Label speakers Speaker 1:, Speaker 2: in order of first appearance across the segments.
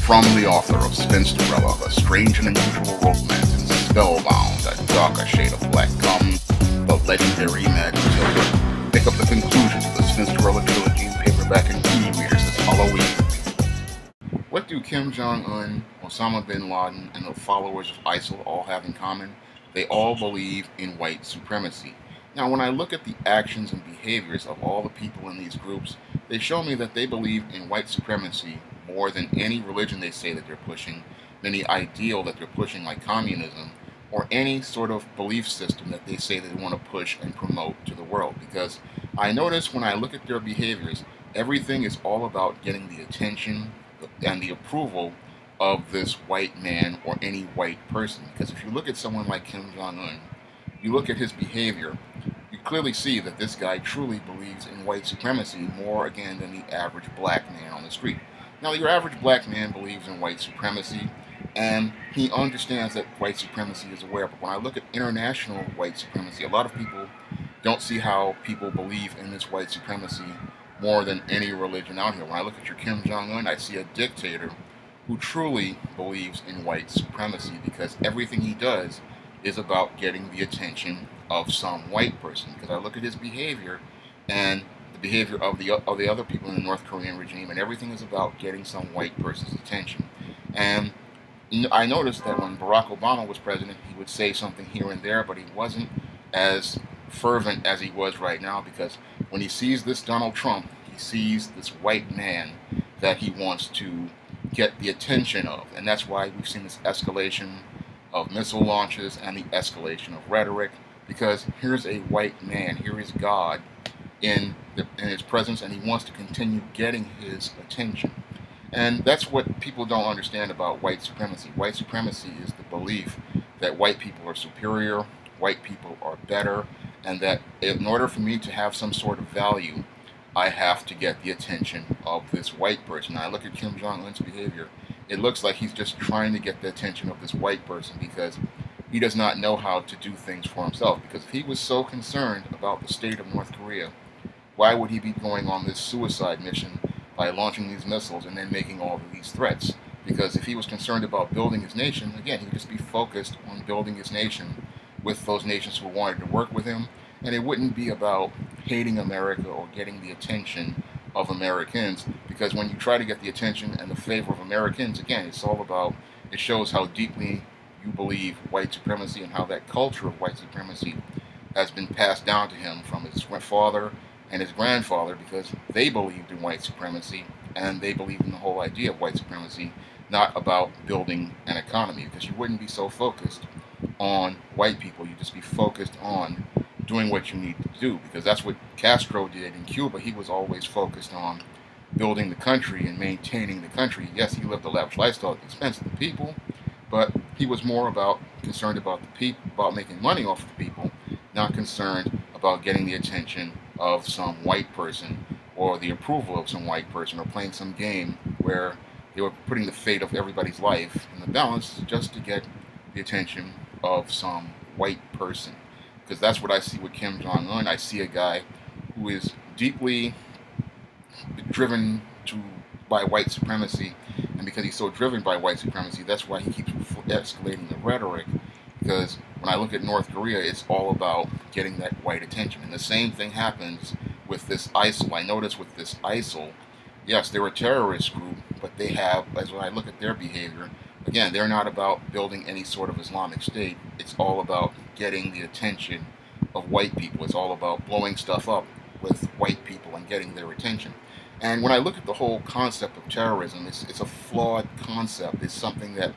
Speaker 1: From the author of Spinsterella, the strange and unusual romance and spellbound, a darker shade of black comes the legendary Magneto. Pick up the conclusions of the Spinsterella trilogy in paperback and e-readers this Halloween. What do Kim Jong-un, Osama bin Laden, and the followers of ISIL all have in common? They all believe in white supremacy. Now, when I look at the actions and behaviors of all the people in these groups, they show me that they believe in white supremacy more than any religion they say that they're pushing, than any ideal that they're pushing like communism, or any sort of belief system that they say they want to push and promote to the world. Because I notice when I look at their behaviors, everything is all about getting the attention and the approval of this white man or any white person. Because if you look at someone like Kim Jong-un, you look at his behavior, you clearly see that this guy truly believes in white supremacy more, again, than the average black man on the street. Now, your average black man believes in white supremacy, and he understands that white supremacy is aware. But when I look at international white supremacy, a lot of people don't see how people believe in this white supremacy more than any religion out here. When I look at your Kim Jong-un, I see a dictator who truly believes in white supremacy, because everything he does is about getting the attention of some white person. Because I look at his behavior and the behavior of the other people in the North Korean regime, and everything is about getting some white person's attention. And I noticed that when Barack Obama was president, he would say something here and there, but he wasn't as fervent as he was right now, because when he sees this Donald Trump, he sees this white man that he wants to get the attention of. And that's why we've seen this escalation of missile launches and the escalation of rhetoric, because here's a white man, here is God in his presence, and he wants to continue getting his attention. And that's what people don't understand about white supremacy. White supremacy is the belief that white people are superior, white people are better, and that in order for me to have some sort of value, I have to get the attention of this white person. Now, I look at Kim Jong-un's behavior. It looks like he's just trying to get the attention of this white person, because he does not know how to do things for himself. Because if he was so concerned about the state of North Korea, why would he be going on this suicide mission by launching these missiles and then making all of these threats? Because if he was concerned about building his nation, again, he would just be focused on building his nation with those nations who wanted to work with him. And it wouldn't be about hating America or getting the attention of Americans, because when you try to get the attention and the favor of Americans, again, it's all about, it shows how deeply you believe white supremacy and how that culture of white supremacy has been passed down to him from his father and his grandfather, because they believed in white supremacy and they believed in the whole idea of white supremacy, not about building an economy. Because you wouldn't be so focused on white people, you'd just be focused on doing what you need to do, because that's what Castro did in Cuba. He was always focused on building the country and maintaining the country. Yes, he lived a lavish lifestyle at the expense of the people, but he was more concerned about the people, about making money off of the people, not concerned about getting the attention of some white person or the approval of some white person, or playing some game where they were putting the fate of everybody's life in the balance just to get the attention of some white person. Because that's what I see with Kim Jong-un. I see a guy who is deeply driven by white supremacy, and because he's so driven by white supremacy, that's why he keeps escalating the rhetoric. Because when I look at North Korea, it's all about getting that white attention. And the same thing happens with this ISIL. I notice with this ISIL, yes, they're a terrorist group, but they have, as when I look at their behavior, again, they're not about building any sort of Islamic state. It's all about getting the attention of white people. It's all about blowing stuff up with white people and getting their attention. And when I look at the whole concept of terrorism, it's a flawed concept. It's something that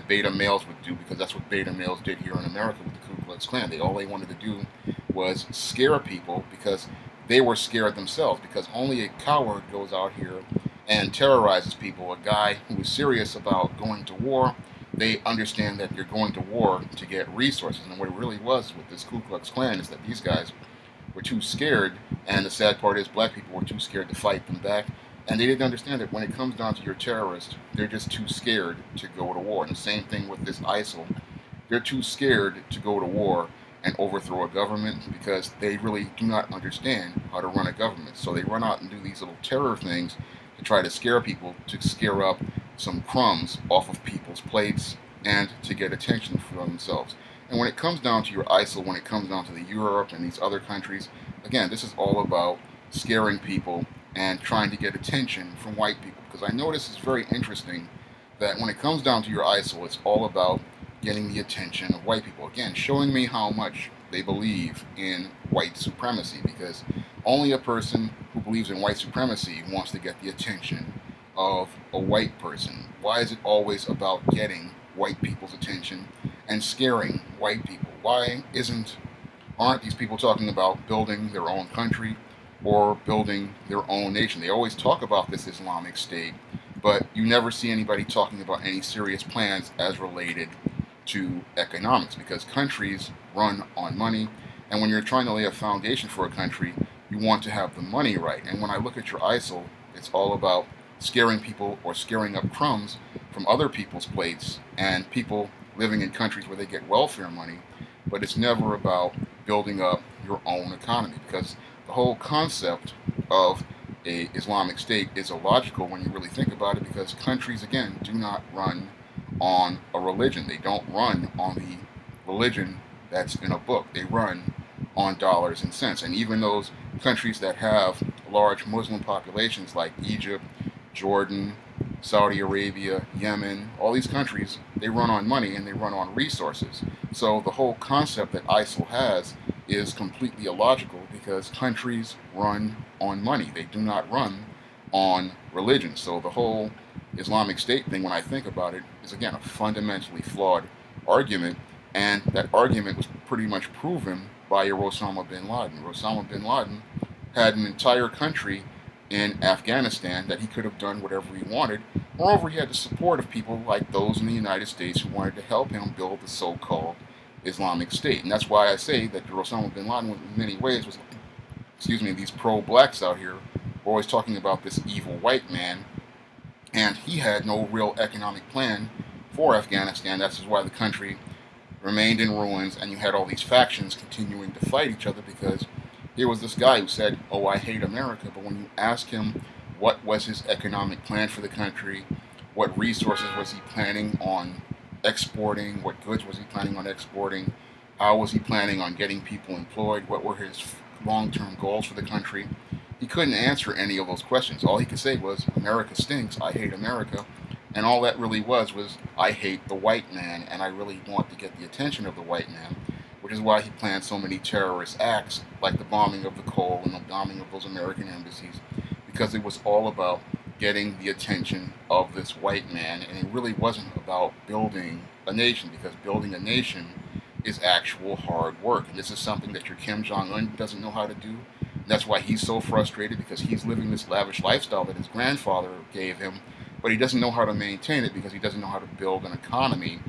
Speaker 1: beta males would do, because that's what beta males did here in America with the Ku Klux Klan. All they wanted to do was scare people, because they were scared themselves, because only a coward goes out here and terrorizes people. A guy who is serious about going to war, they understand that you're going to war to get resources. And what it really was with this Ku Klux Klan is that these guys were too scared, and the sad part is black people were too scared to fight them back. And they didn't understand that when it comes down to your terrorists, they're just too scared to go to war. And the same thing with this ISIL. They're too scared to go to war and overthrow a government, because they really do not understand how to run a government. So they run out and do these little terror things to try to scare people, to scare up some crumbs off of people's plates and to get attention for themselves. And when it comes down to your ISIL, when it comes down to the Europe and these other countries, again, this is all about scaring people and trying to get attention from white people. Because I notice it's very interesting that when it comes down to your ISIL, it's all about getting the attention of white people. Again, showing me how much they believe in white supremacy, because only a person who believes in white supremacy wants to get the attention of a white person. Why is it always about getting white people's attention and scaring white people? Why aren't these people talking about building their own country or building their own nation? They always talk about this Islamic State, but you never see anybody talking about any serious plans as related to economics, because countries run on money, and when you're trying to lay a foundation for a country, you want to have the money right. And when I look at your ISIL, it's all about scaring people or scaring up crumbs from other people's plates and people living in countries where they get welfare money, but it's never about building up your own economy, because the whole concept of a Islamic State is illogical when you really think about it, because countries, again, do not run on a religion. They don't run on the religion that's in a book. They run on dollars and cents. And even those countries that have large Muslim populations like Egypt, Jordan, Saudi Arabia, Yemen, all these countries, they run on money and they run on resources. So the whole concept that ISIL has is completely illogical, because countries run on money. They do not run on religion. So the whole Islamic State thing, when I think about it, is again a fundamentally flawed argument, and that argument was pretty much proven by your Osama bin Laden. Osama bin Laden had an entire country in Afghanistan that he could have done whatever he wanted. Moreover, he had the support of people like those in the United States who wanted to help him build the so-called Islamic State. And that's why I say that Osama bin Laden, in many ways, was, these pro-blacks out here were always talking about this evil white man, and he had no real economic plan for Afghanistan. That's why the country remained in ruins, and you had all these factions continuing to fight each other, because here was this guy who said, "Oh, I hate America," but when you ask him what was his economic plan for the country, what resources was he planning on exporting, what goods was he planning on exporting, how was he planning on getting people employed, what were his long-term goals for the country, he couldn't answer any of those questions. All he could say was, "America stinks, I hate America," and all that really was, "I hate the white man, and I really want to get the attention of the white man," which is why he planned so many terrorist acts, like the bombing of the Cole and the bombing of those American embassies, because it was all about getting the attention of this white man, and it really wasn't about building a nation, because building a nation is actual hard work, and this is something that your Kim Jong-un doesn't know how to do. And that's why he's so frustrated, because he's living this lavish lifestyle that his grandfather gave him, but he doesn't know how to maintain it, because he doesn't know how to build an economy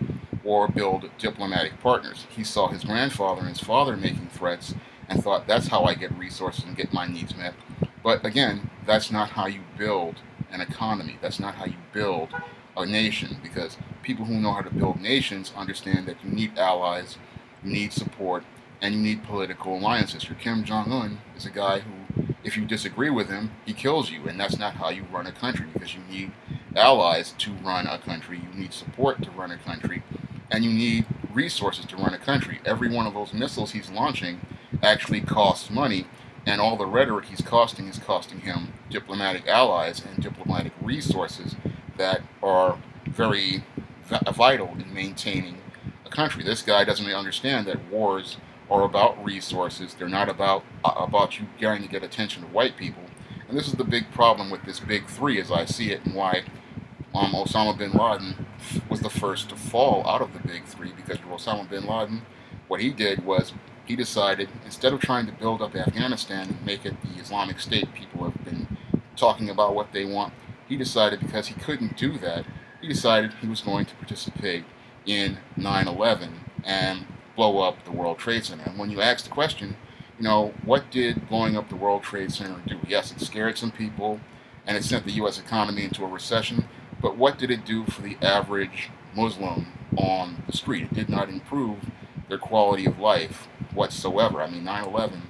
Speaker 1: or build diplomatic partners. He saw his grandfather and his father making threats and thought, that's how I get resources and get my needs met. But again, that's not how you build an economy. That's not how you build a nation, because people who know how to build nations understand that you need allies, you need support, and you need political alliances. Your Kim Jong-un is a guy who, if you disagree with him, he kills you, and that's not how you run a country, because you need allies to run a country, you need support to run a country, and you need resources to run a country. Every one of those missiles he's launching actually costs money, and all the rhetoric he's costing is costing him diplomatic allies and diplomatic resources that are very vital in maintaining a country. This guy doesn't understand that wars are about resources. They're not about you trying to get attention of white people. And this is the big problem with this big three, as I see it, and why Osama bin Laden was the first to fall out of the big three, because Osama bin Laden, what he did was he decided, instead of trying to build up Afghanistan and make it the Islamic State people have been talking about what they want, he decided, because he couldn't do that, he decided he was going to participate in 9/11 and blow up the World Trade Center. And when you ask the question, what did blowing up the World Trade Center do? Yes, it scared some people, and it sent the U.S. economy into a recession, but what did it do for the average Muslim on the street? It did not improve their quality of life whatsoever. I mean, 9/11,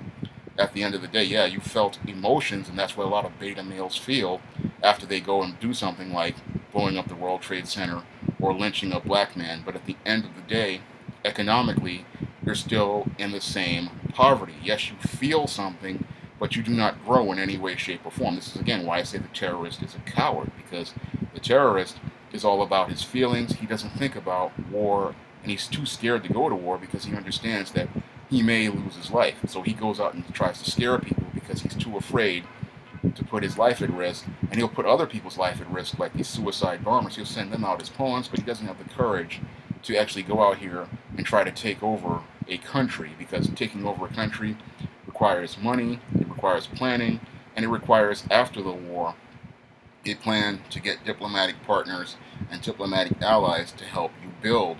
Speaker 1: at the end of the day, yeah, you felt emotions, and that's what a lot of beta males feel after they go and do something like blowing up the World Trade Center or lynching a black man. But at the end of the day, economically, you're still in the same poverty. Yes, you feel something, but you do not grow in any way, shape, or form. This is, again, why I say the terrorist is a coward, because the terrorist is all about his feelings. He doesn't think about war, and he's too scared to go to war because he understands that he may lose his life. So he goes out and tries to scare people because he's too afraid to put his life at risk, and he'll put other people's life at risk, like these suicide bombers. He'll send them out as pawns, but he doesn't have the courage to actually go out here and try to take over a country, because taking over a country requires money, it requires planning, and it requires, after the war, a plan to get diplomatic partners and diplomatic allies to help you build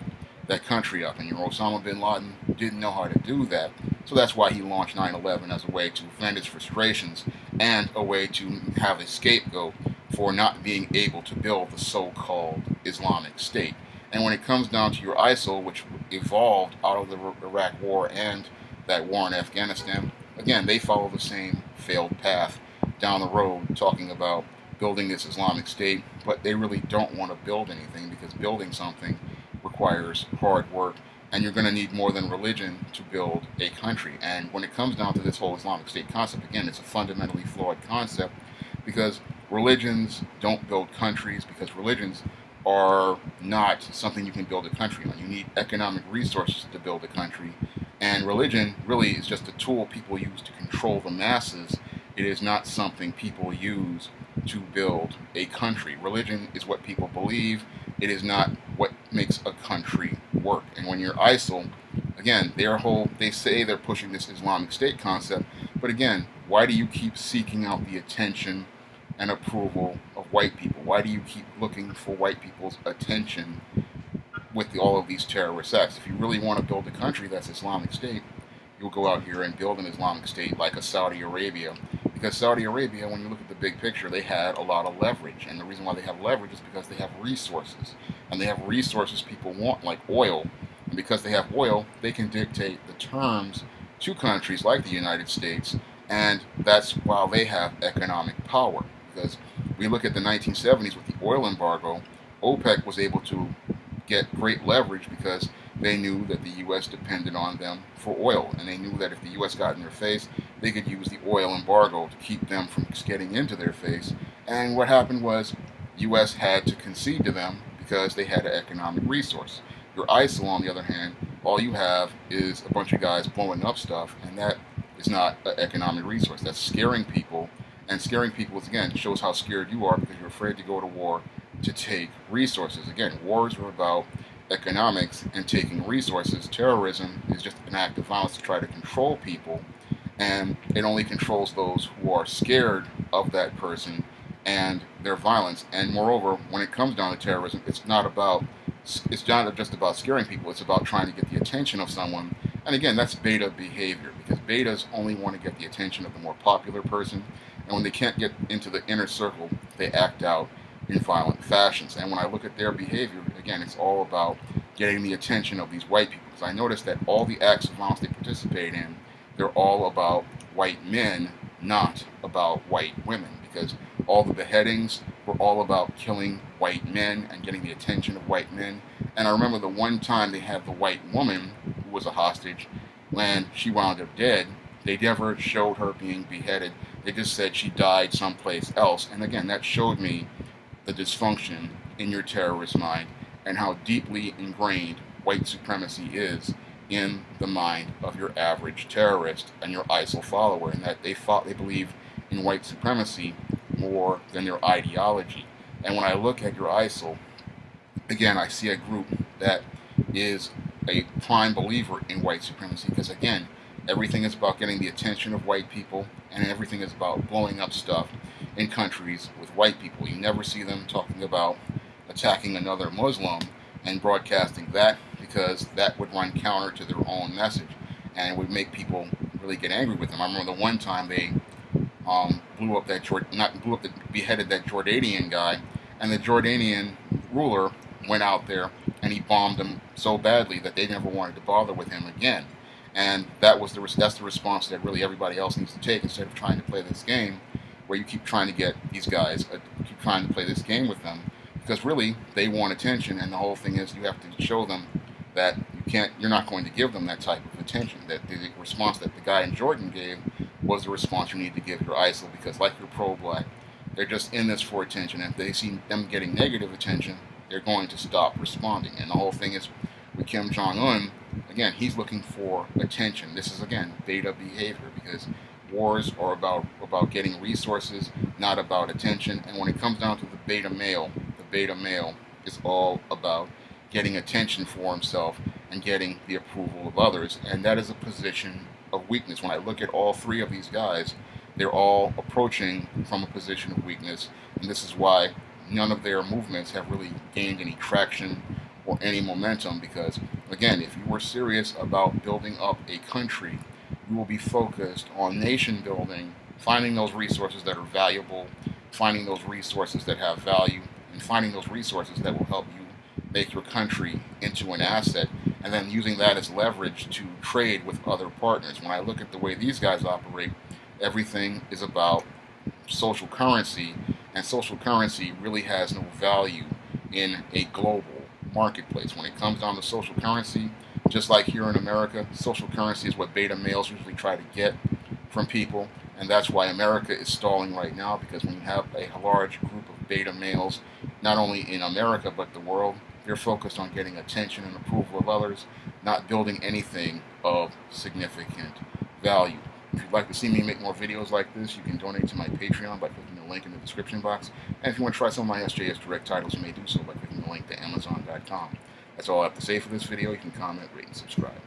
Speaker 1: that country up. And your Osama bin Laden didn't know how to do that, so that's why he launched 9/11 as a way to vent his frustrations and a way to have a scapegoat for not being able to build the so-called Islamic State. And when it comes down to your ISIL, which evolved out of the Iraq War and that war in Afghanistan, again, they follow the same failed path down the road, talking about building this Islamic State, but they really don't want to build anything, because building something requires hard work, and you're going to need more than religion to build a country. And when it comes down to this whole Islamic State concept, again, it's a fundamentally flawed concept, because religions don't build countries, because religions are not something you can build a country on. You need economic resources to build a country, and religion really is just a tool people use to control the masses. It is not something people use to build a country. Religion is what people believe. It is not what makes a country work. And when you're ISIL, again, they say they're pushing this Islamic State concept, but again, why do you keep seeking out the attention and approval of white people? Why do you keep looking for white people's attention with all of these terrorist acts? If you really want to build a country that's Islamic State, you'll go out here and build an Islamic State like a Saudi Arabia. Because Saudi Arabia, when you look at the big picture, they had a lot of leverage. And the reason why they have leverage is because they have resources. And they have resources people want, like oil. And because they have oil, they can dictate the terms to countries like the United States. And that's why they have economic power. Because we look at the 1970s with the oil embargo, OPEC was able to get great leverage because they knew that the U.S. depended on them for oil, and they knew that if the U.S. got in their face, they could use the oil embargo to keep them from getting into their face. And what happened was, U.S. had to concede to them because they had an economic resource. Your ISIL, on the other hand, all you have is a bunch of guys blowing up stuff, and that is not an economic resource. That's scaring people, and scaring people, again, shows how scared you are, because you're afraid to go to war to take resources. Again, wars are about economics and taking resources. Terrorism is just an act of violence to try to control people, and it only controls those who are scared of that person and their violence. And moreover, when it comes down to terrorism, it's not just about scaring people, it's about trying to get the attention of someone. And again, that's beta behavior, because betas only want to get the attention of the more popular person, and when they can't get into the inner circle, they act out in violent fashions. And when I look at their behavior, again, it's all about getting the attention of these white people. Because I noticed that all the acts of violence they participate in, they're all about white men, not about white women. Because all the beheadings were all about killing white men and getting the attention of white men. And I remember the one time they had the white woman who was a hostage, when she wound up dead, they never showed her being beheaded. They just said she died someplace else. And again, that showed me the dysfunction in your terrorist mind and how deeply ingrained white supremacy is in the mind of your average terrorist and your ISIL follower, and that they believe in white supremacy more than their ideology. And when I look at your ISIL, again, I see a group that is a prime believer in white supremacy, because again, everything is about getting the attention of white people, and everything is about blowing up stuff in countries with white people. You never see them talking about attacking another Muslim and broadcasting that, because that would run counter to their own message, and it would make people really get angry with them. I remember the one time they beheaded that Jordanian guy, and the Jordanian ruler went out there and he bombed him so badly that they never wanted to bother with him again. And that's the response that really everybody else needs to take, instead of trying to play this game where you keep trying to get these guys, keep trying to play this game with them, because really they want attention, and the whole thing is you have to show them that you're not going to give them that type of attention. That the response that the guy in Jordan gave was the response you need to give your ISIL, because like your pro-black, they're just in this for attention. And if they see them getting negative attention, they're going to stop responding. And the whole thing is with Kim Jong-un, again, he's looking for attention. This is, again, beta behavior, because wars are about getting resources, not about attention. And when it comes down to the beta male is all about getting attention for himself and getting the approval of others. And that is a position of weakness. When I look at all three of these guys, they're all approaching from a position of weakness. And this is why none of their movements have really gained any traction or any momentum, because, again, if you were serious about building up a country, you will be focused on nation building, finding those resources that are valuable, finding those resources that have value, and finding those resources that will help you make your country into an asset, and then using that as leverage to trade with other partners. When I look at the way these guys operate, everything is about social currency, and social currency really has no value in a global marketplace. When it comes down to social currency, just like here in America, social currency is what beta males usually try to get from people, and that's why America is stalling right now, because when you have a large group of beta males, not only in America but the world, they're focused on getting attention and approval of others, not building anything of significant value. If you'd like to see me make more videos like this, you can donate to my Patreon by clicking the link in the description box. And if you want to try some of my SJS direct titles, you may do so by clicking the link to Amazon.com. That's all I have to say for this video. You can comment, rate, and subscribe.